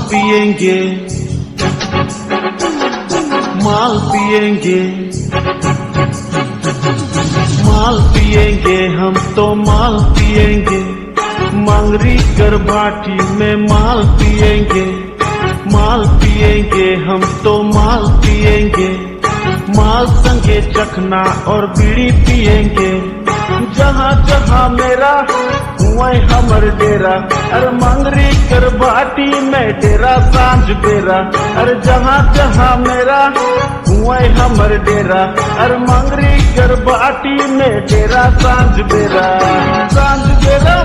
पिएंगे माल पिएंगे माल पिएंगे हम तो माल पिएंगे मंगरी कर भाटी में माल पिएंगे हम तो माल पिएंगे माल संगे चखना और बीड़ी पिएंगे जहाँ जहाँ मेरा वही हमर डेरा अरे मंगरी कर भाटी में डेरा सांझ बेरा अरे जहाँ जहाँ मेरा वही हमर डेरा अरे मंगरी कर भाटी में डेरा सांझ बेरा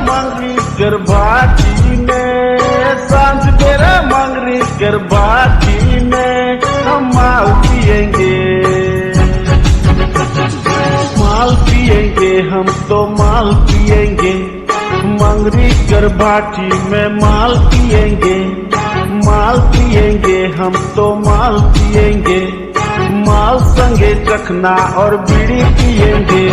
मंगरी कर भाटी में सांझ बेरा मंगरी कर भाटी में हम माल पिएंगे हम तो माल पिएंगे मंगरी कर भाटी में माल पिएंगे हम तो माल पिएंगे माल संगे चखना और बीड़ी पिएंगे।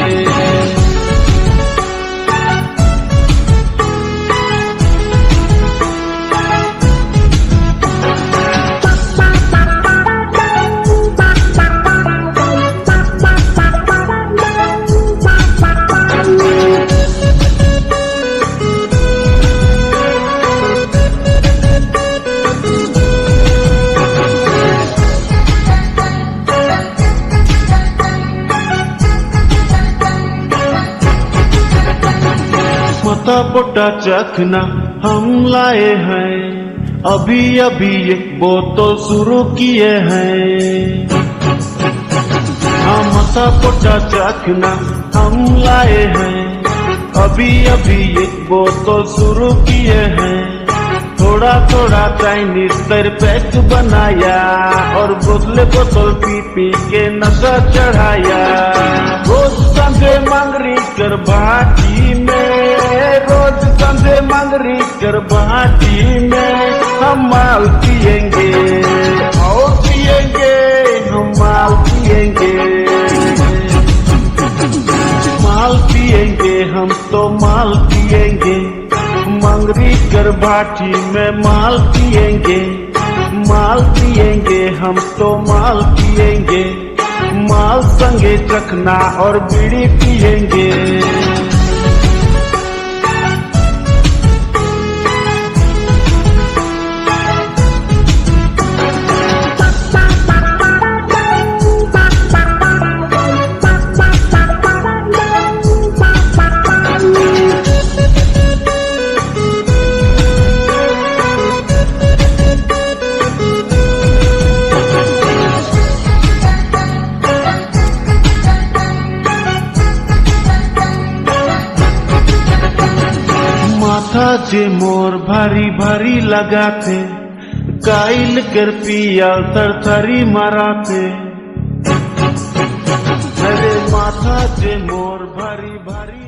माथा पोटा चखना हम लाए हैं अभी अभी एक बोतल शुरू किए हैं। हाँ माथा पोटा चखना हम लाए हैं अभी अभी एक बोतल शुरू किए हैं। थोड़ा थोड़ा चाइनीज तर पैक बनाया और बोतल पी पी के नशा चढ़ाया। रोज संधे मंगरी कर भाटी में रोज संधे मंगरी कर भाटी में हम माल पिएंगे और पिएंगे हम माल पिएंगे हम तो माल पिएंगे मंगरी कर भाटी में माल पिएंगे हम तो माल पिएंगे माल संगे चखना और बीड़ी पिएंगे। माथा जे मोर भारी भारी लगाते काइल कर पिया थरथरी मराते। अरे माथा जे मोर भारी भारी